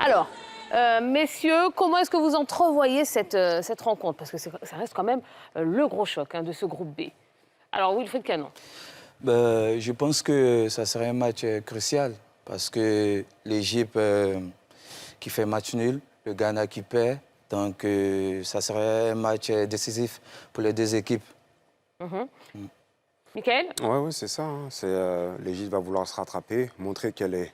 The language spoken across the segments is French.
Alors, messieurs, comment est-ce que vous entrevoyez cette rencontre? Parce que ça reste quand même le gros choc de ce groupe B. Alors, Wilfried Canon. Je pense que ça serait un match crucial parce que l'Égypte qui fait match nul, le Ghana qui perd. Donc, ça serait un match décisif pour les deux équipes. Michael? Oui, c'est ça. L'Égypte va vouloir se rattraper, montrer qu'elle est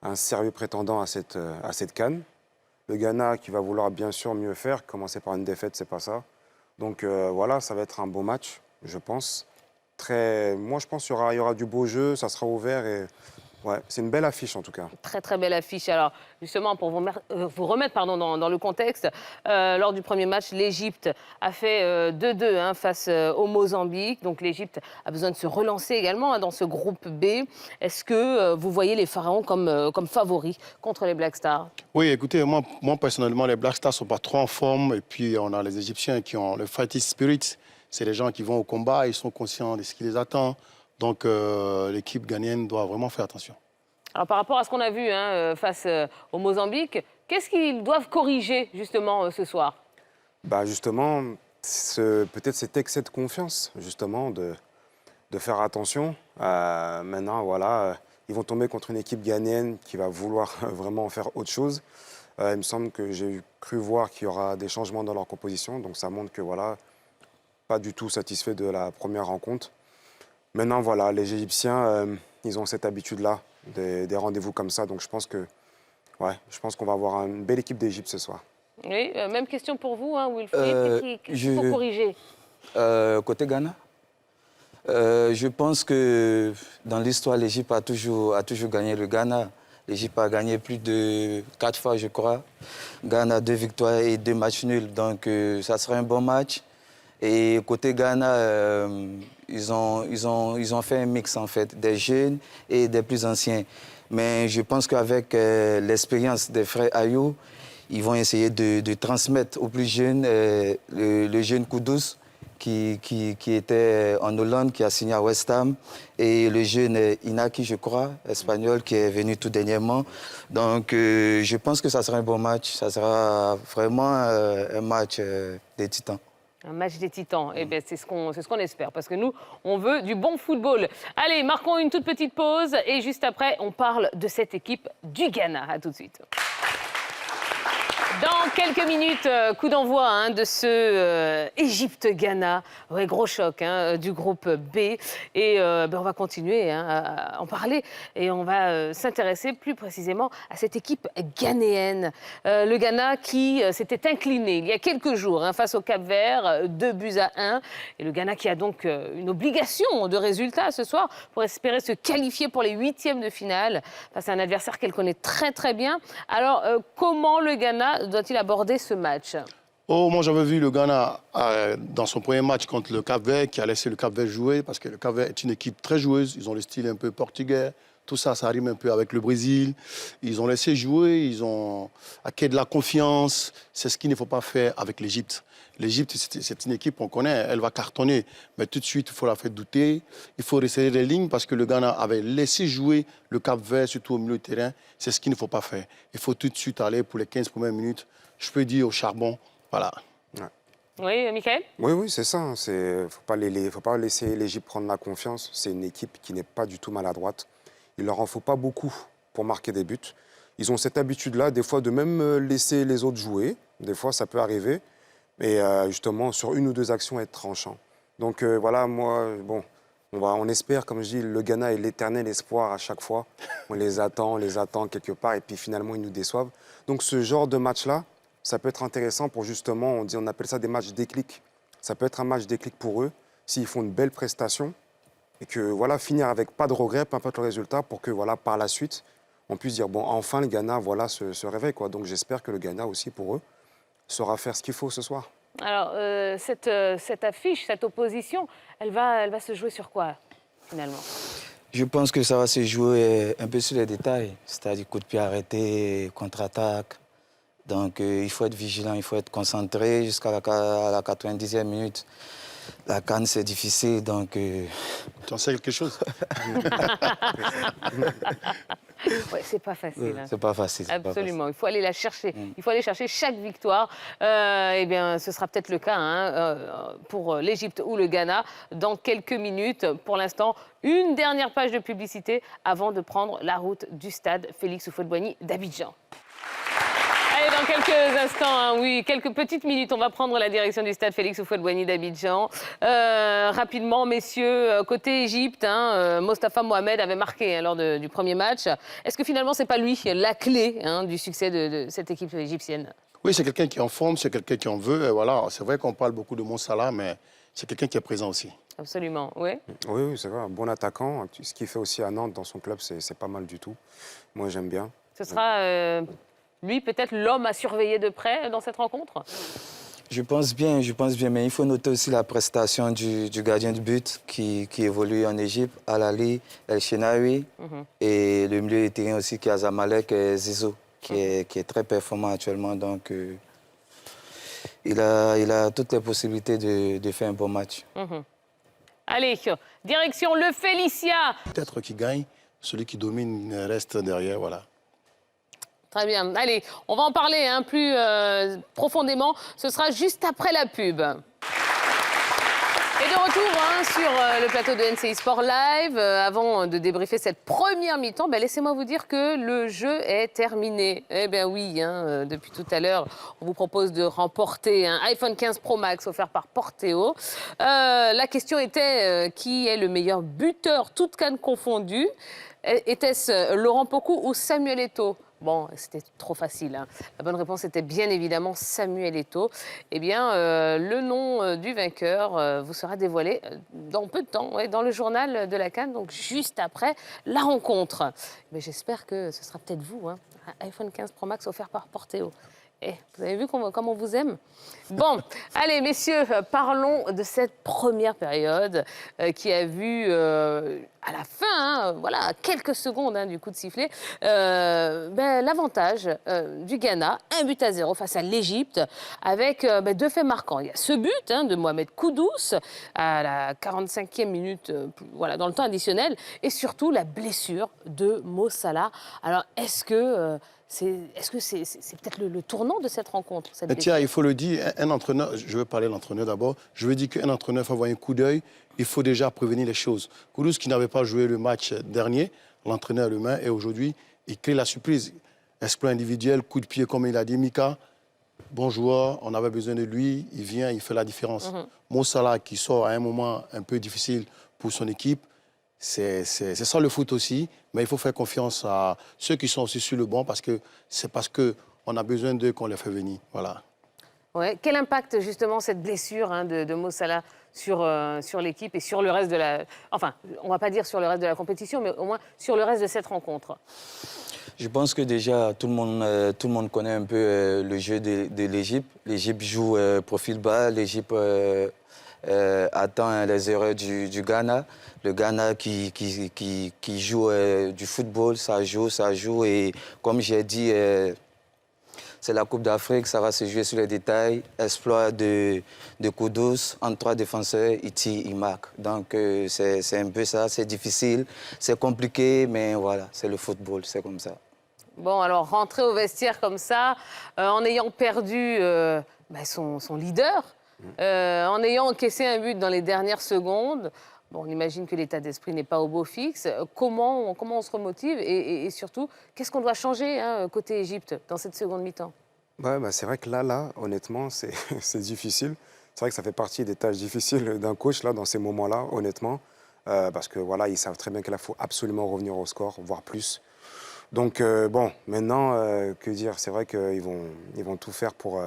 un sérieux prétendant à cette CAN. Le Ghana qui va vouloir bien sûr mieux faire, commencer par une défaite, c'est pas ça. Donc voilà, ça va être un beau match, je pense. Moi, je pense qu'il y aura du beau jeu, ça sera ouvert et ouais, c'est une belle affiche en tout cas. Très très belle affiche. Alors justement, pour vous remettre dans le contexte, lors du premier match, l'Égypte a fait 2-2 face au Mozambique. Donc l'Égypte a besoin de se relancer également dans ce groupe B. Est-ce que vous voyez les Pharaons comme favoris contre les Black Stars? Oui, écoutez, moi personnellement, les Black Stars ne sont pas trop en forme. Et puis on a les Égyptiens qui ont le fighting spirit. C'est les gens qui vont au combat, ils sont conscients de ce qui les attend. Donc l'équipe ghanéenne doit vraiment faire attention. Alors par rapport à ce qu'on a vu face au Mozambique, qu'est-ce qu'ils doivent corriger justement ce soir? Justement, peut-être cet excès de confiance, justement, de faire attention. Maintenant, voilà, ils vont tomber contre une équipe ghanéenne qui va vouloir vraiment faire autre chose. Il me semble que j'ai cru voir qu'il y aura des changements dans leur composition. Donc ça montre que, voilà, pas du tout satisfait de la première rencontre. Maintenant, voilà, les Égyptiens, ils ont cette habitude-là, des rendez-vous comme ça. Donc je pense qu'on va avoir une belle équipe d'Égypte ce soir. Oui, même question pour vous, Wilfried. Qu'est-ce qu'il faut corriger? Côté Ghana, je pense que dans l'histoire, l'Égypte a toujours gagné le Ghana. L'Égypte a gagné plus de 4 fois, je crois. Ghana, 2 victoires et 2 matchs nuls. Donc ça sera un bon match. Et côté Ghana, ils ont fait un mix, en fait, des jeunes et des plus anciens. Mais je pense qu'avec l'expérience des frères Ayou, ils vont essayer de transmettre aux plus jeunes le jeune Kudus qui était en Hollande, qui a signé à West Ham, et le jeune Inaki, je crois, espagnol, qui est venu tout dernièrement. Donc je pense que ça sera un bon match. Ça sera vraiment un match des titans. Un match des titans, eh bien, c'est ce qu'on espère, parce que nous, on veut du bon football. Allez, marquons une toute petite pause, et juste après, on parle de cette équipe du Ghana. À tout de suite. Dans quelques minutes, coup d'envoi de ce Égypte-Ghana. Ouais, gros choc du groupe B. Et on va continuer à en parler. Et on va s'intéresser plus précisément à cette équipe ghanéenne. Le Ghana qui s'était incliné il y a quelques jours face au Cap-Vert, 2-1. Et le Ghana qui a donc une obligation de résultat ce soir pour espérer se qualifier pour les 8e de finale face à un adversaire qu'elle connaît très très bien. Alors, comment le Ghana doit-il aborder ce match? Moi, j'avais vu le Ghana dans son premier match contre le Cap-Vert, qui a laissé le Cap-Vert jouer, parce que le Cap-Vert est une équipe très joueuse. Ils ont le style un peu portugais. Tout ça, ça rime un peu avec le Brésil. Ils ont laissé jouer, ils ont acquis de la confiance. C'est ce qu'il ne faut pas faire avec l'Égypte. L'Égypte, c'est une équipe, on connaît, elle va cartonner. Mais tout de suite, il faut la faire douter. Il faut resserrer les lignes parce que le Ghana avait laissé jouer le Cap-Vert, surtout au milieu de terrain. C'est ce qu'il ne faut pas faire. Il faut tout de suite aller pour les 15 premières minutes. Je peux dire au charbon, voilà. Ouais. Oui, Michael? Oui, c'est ça. Il ne faut pas laisser l'Égypte prendre la confiance. C'est une équipe qui n'est pas du tout maladroite. Il ne leur en faut pas beaucoup pour marquer des buts. Ils ont cette habitude-là, des fois, de même laisser les autres jouer. Des fois, ça peut arriver. Et justement, sur 1 ou 2 actions, être tranchant. Donc voilà, moi, bon, on espère, comme je dis, le Ghana est l'éternel espoir à chaque fois. On les attend quelque part, et puis finalement, ils nous déçoivent. Donc ce genre de match-là, ça peut être intéressant pour justement, on appelle ça des matchs déclic. Ça peut être un match déclic pour eux, s'ils font une belle prestation, et que voilà, finir avec pas de regrets, peu importe le résultat, pour que voilà, par la suite, on puisse dire, bon, enfin, le Ghana, voilà, se réveille, quoi. Donc j'espère que le Ghana aussi, pour eux, saura faire ce qu'il faut ce soir. Alors, cette affiche, cette opposition, elle va se jouer sur quoi, finalement? Je pense que ça va se jouer un peu sur les détails, c'est-à-dire coup de pied arrêté, contre-attaque. Donc il faut être vigilant, il faut être concentré jusqu'à la 90e minute. La CAN, c'est difficile, donc... Tu en sais quelque chose? Ouais, c'est pas facile. Hein. C'est pas facile. c'est pas Absolument, il faut aller la chercher. Il faut aller chercher chaque victoire. Eh bien, ce sera peut-être le cas pour l'Égypte ou le Ghana dans quelques minutes. Pour l'instant, une dernière page de publicité avant de prendre la route du stade Félix Houphouët-Boigny d'Abidjan. Allez, dans quelques instants, oui, quelques petites minutes, on va prendre la direction du stade Félix Houphouët-Boigny d'Abidjan. Rapidement, messieurs, côté Égypte, Mostafa Mohamed avait marqué lors du premier match. Est-ce que finalement, c'est pas lui la clé du succès de cette équipe égyptienne? Oui, c'est quelqu'un qui est en forme, c'est quelqu'un qui en veut. Et voilà, c'est vrai qu'on parle beaucoup de Mo Salah, mais c'est quelqu'un qui est présent aussi. Absolument, oui. Oui, c'est vrai, un bon attaquant. Ce qu'il fait aussi à Nantes dans son club, c'est pas mal du tout. Moi, j'aime bien. Ce sera, lui, peut-être l'homme à surveiller de près dans cette rencontre? Je pense bien, mais il faut noter aussi la prestation du gardien de but qui évolue en Égypte, Al-Ali, El Shenawi, et le milieu de terrain aussi qui a Zamalek et Zizou, qui est très performant actuellement. Donc, il a toutes les possibilités de faire un bon match. Allez, direction le Félicia. Peut-être qui gagne, celui qui domine reste derrière, voilà. Très bien. Allez, on va en parler plus profondément. Ce sera juste après la pub. Et de retour sur le plateau de NCI Sport Live. Avant de débriefer cette première mi-temps, laissez-moi vous dire que le jeu est terminé. Eh bien oui, depuis tout à l'heure, on vous propose de remporter un iPhone 15 Pro Max offert par Porteo. La question était qui est le meilleur buteur, toutes cannes confondues? Était-ce Laurent Pokou ou Samuel Eto'o? Bon, c'était trop facile. La bonne réponse était bien évidemment Samuel Eto'o. Eh bien, le nom du vainqueur vous sera dévoilé dans peu de temps, dans le journal de la CAN, donc juste après la rencontre. Mais j'espère que ce sera peut-être vous, un iPhone 15 Pro Max offert par Porteo. Vous avez vu comme on vous aime? Bon, allez, messieurs, parlons de cette première période qui a vu, à la fin, voilà, quelques secondes du coup de sifflet, l'avantage du Ghana, 1-0 face à l'Égypte, avec 2 faits marquants. Il y a ce but de Mohamed Kudus à la 45e minute, voilà, dans le temps additionnel, et surtout la blessure de Mo Salah. Alors, est-ce que c'est peut-être le tournant de cette rencontre, cette Tiens, il faut le dire, un entraîneur, je veux parler de l'entraîneur d'abord, je veux dire qu'un entraîneur, il faut avoir un coup d'œil, il faut déjà prévenir les choses. Kudus, qui n'avait pas joué le match dernier, l'entraîneur l'humain, et aujourd'hui, il crée la surprise. Exploit individuel, coup de pied, comme il a dit, Mika, bon joueur, on avait besoin de lui, il vient, il fait la différence. Mo Salah, qui sort à un moment un peu difficile pour son équipe, c'est ça le foot aussi, mais il faut faire confiance à ceux qui sont aussi sur le banc parce qu'on a besoin d'eux qu'on les fait venir. Voilà. Ouais. Quel impact justement cette blessure de Mo Salah sur l'équipe et sur le reste de la... Enfin, on ne va pas dire sur le reste de la compétition, mais au moins sur le reste de cette rencontre. Je pense que déjà, tout le monde connaît un peu le jeu de l'Égypte. L'Égypte joue profil bas, l'Égypte attend les erreurs du Ghana. Le Ghana qui joue du football, ça joue. Et comme j'ai dit, c'est la Coupe d'Afrique, ça va se jouer sur les détails. Exploit de Kudus, entre 3 défenseurs, il tire, il marque. Donc c'est un peu ça, c'est difficile, c'est compliqué, mais voilà, c'est le football, c'est comme ça. Bon, alors rentrer au vestiaire comme ça, en ayant perdu son leader, en ayant encaissé un but dans les dernières secondes, bon, on imagine que l'état d'esprit n'est pas au beau fixe. Comment on se remotive et surtout, qu'est-ce qu'on doit changer côté Égypte dans cette seconde mi-temps? C'est vrai que là, honnêtement, c'est difficile. C'est vrai que ça fait partie des tâches difficiles d'un coach là, dans ces moments-là, honnêtement. Parce que voilà, ils savent très bien qu'il faut absolument revenir au score, voire plus. Donc, maintenant, que dire? C'est vrai qu'ils vont tout faire pour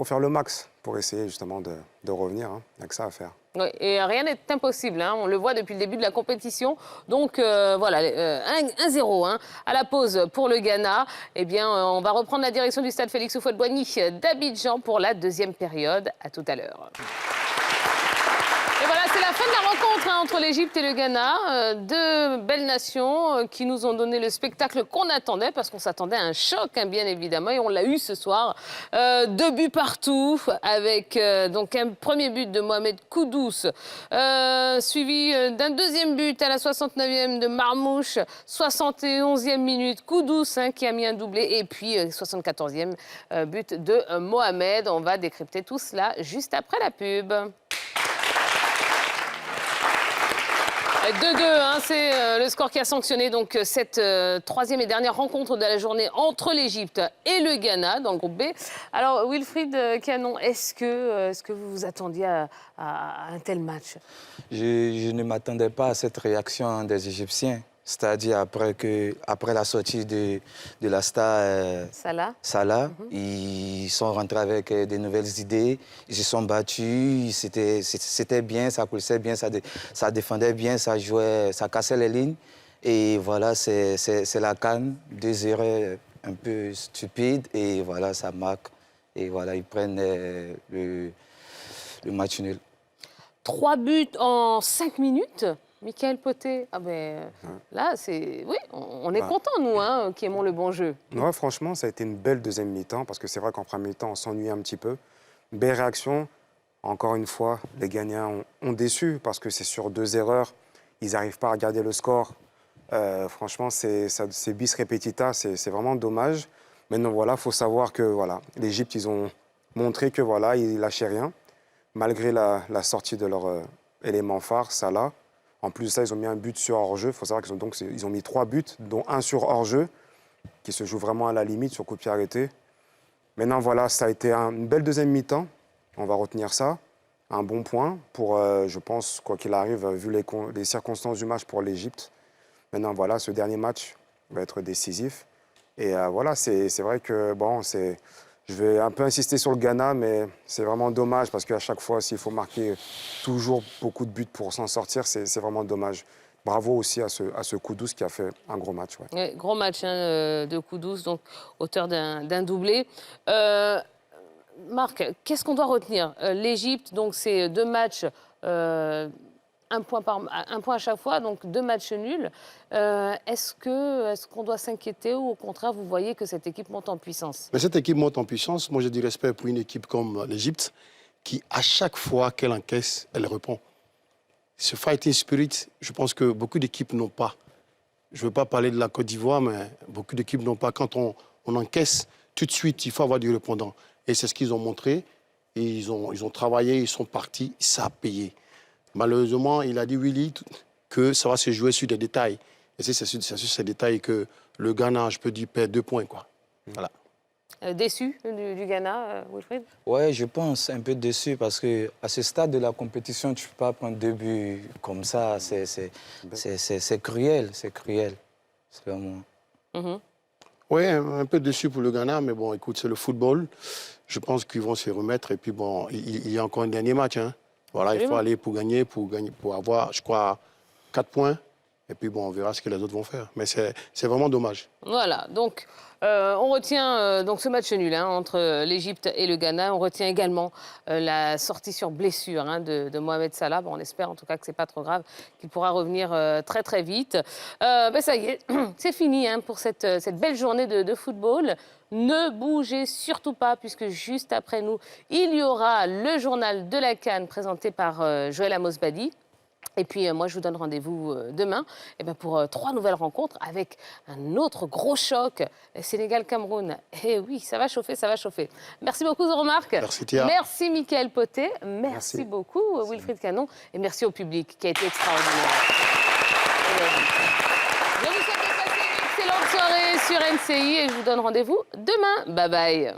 faire le max, pour essayer justement de revenir. Il n'y a que ça à faire. Oui, et rien n'est impossible, on le voit depuis le début de la compétition. Donc voilà, 1-0 à la pause pour le Ghana. Eh bien, on va reprendre la direction du stade Félix Houphouët-Boigny d'Abidjan pour la deuxième période. À tout à l'heure. Et voilà, c'est la la fin de la rencontre entre l'Égypte et le Ghana. Deux belles nations qui nous ont donné le spectacle qu'on attendait, parce qu'on s'attendait à un choc, bien évidemment, et on l'a eu ce soir. 2 buts partout, avec donc un premier but de Mohamed Kudus, suivi d'un deuxième but à la 69e de Marmouche, 71e minute, Kudus qui a mis un doublé, et puis 74e but de Mohamed. On va décrypter tout cela juste après la pub. 2-2, c'est le score qui a sanctionné donc cette troisième et dernière rencontre de la journée entre l'Égypte et le Ghana dans le groupe B. Alors Wilfried Canon, est-ce que vous vous attendiez à un tel match? Je ne m'attendais pas à cette réaction des Égyptiens. C'est-à-dire après la sortie de la star Salah, ils sont rentrés avec de nouvelles idées, ils se sont battus, c'était bien, ça poussait bien, ça défendait bien, ça jouait, ça cassait les lignes. Et voilà, c'est la CAN, 2 erreurs un peu stupides, et voilà, ça marque. Et voilà, ils prennent le match nul. 3 buts en 5 minutes. Mickaël Potté, là, oui, on est content, nous, qui aimons le bon jeu. Ouais, franchement, ça a été une belle deuxième mi-temps, parce que c'est vrai qu'en première mi-temps, on s'ennuyait un petit peu. Belle réaction. Encore une fois, les Ghanéens ont déçu, parce que c'est sur 2 erreurs. Ils n'arrivent pas à garder le score. Franchement, c'est bis repetita, c'est vraiment dommage. Maintenant, voilà, il faut savoir que l'Égypte, ils ont montré que ils lâchaient rien, malgré la sortie de leur élément phare, Salah. En plus de ça, ils ont mis un but sur hors-jeu. Il faut savoir qu'ils ont mis 3 buts, dont un sur hors-jeu, qui se joue vraiment à la limite, sur coup de pied arrêté. Maintenant, voilà, ça a été une belle deuxième mi-temps. On va retenir ça. Un bon point pour, je pense, quoi qu'il arrive, vu les circonstances du match pour l'Égypte. Maintenant, voilà, ce dernier match va être décisif. Et voilà, c'est vrai que, je vais un peu insister sur le Ghana, mais c'est vraiment dommage parce qu'à chaque fois, s'il faut marquer toujours beaucoup de buts pour s'en sortir, c'est vraiment dommage. Bravo aussi à ce Kudus qui a fait un gros match. Ouais. Ouais, gros match de Kudus, donc auteur d'un doublé. Marc, qu'est-ce qu'on doit retenir? L'Égypte, donc c'est 2 matchs, un point à chaque fois, donc 2 matchs nuls. Est-ce qu'on doit s'inquiéter ou au contraire, vous voyez que cette équipe monte en puissance? Mais cette équipe monte en puissance. Moi, j'ai du respect pour une équipe comme l'Égypte qui, à chaque fois qu'elle encaisse, elle répond. Ce fighting spirit, je pense que beaucoup d'équipes n'ont pas. Je ne veux pas parler de la Côte d'Ivoire, mais beaucoup d'équipes n'ont pas. Quand on encaisse, tout de suite, il faut avoir du répondant. Et c'est ce qu'ils ont montré. Et ils ont travaillé, ils sont partis, ça a payé. Malheureusement, il a dit, Willy, que ça va se jouer sur des détails. Et c'est sur ces détails que le Ghana, je peux dire, perd 2 points. Quoi. Voilà. Déçu du Ghana, Wilfried? Oui, je pense un peu déçu parce qu'à ce stade de la compétition, tu ne peux pas prendre 2 buts comme ça. C'est cruel, c'est cruel. C'est vraiment... Oui, un peu déçu pour le Ghana, mais bon, écoute, c'est le football. Je pense qu'ils vont se remettre. Et puis bon, il y a encore un dernier match. Voilà, il faut aller pour gagner, pour avoir, je crois, 4 points. Et puis bon, on verra ce que les autres vont faire. Mais c'est vraiment dommage. Voilà, donc on retient donc ce match nul entre l'Égypte et le Ghana. On retient également la sortie sur blessure de Mohamed Salah. Bon, on espère en tout cas que c'est pas trop grave, qu'il pourra revenir très très vite. Ça y est, c'est fini pour cette belle journée de football. Ne bougez surtout pas, puisque juste après nous, il y aura le journal de la CAN présenté par Joël Amos-Badi. Et puis, moi, je vous donne rendez-vous demain pour 3 nouvelles rencontres avec un autre gros choc, Sénégal-Cameroun. Et oui, ça va chauffer, ça va chauffer. Merci beaucoup, Zoromarc. Merci, Thia. Merci, Mickaël Potté. Merci beaucoup, Wilfried Canon. Et merci au public qui a été extraordinaire. Je vous souhaite de passer une excellente soirée sur NCI et je vous donne rendez-vous demain. Bye bye.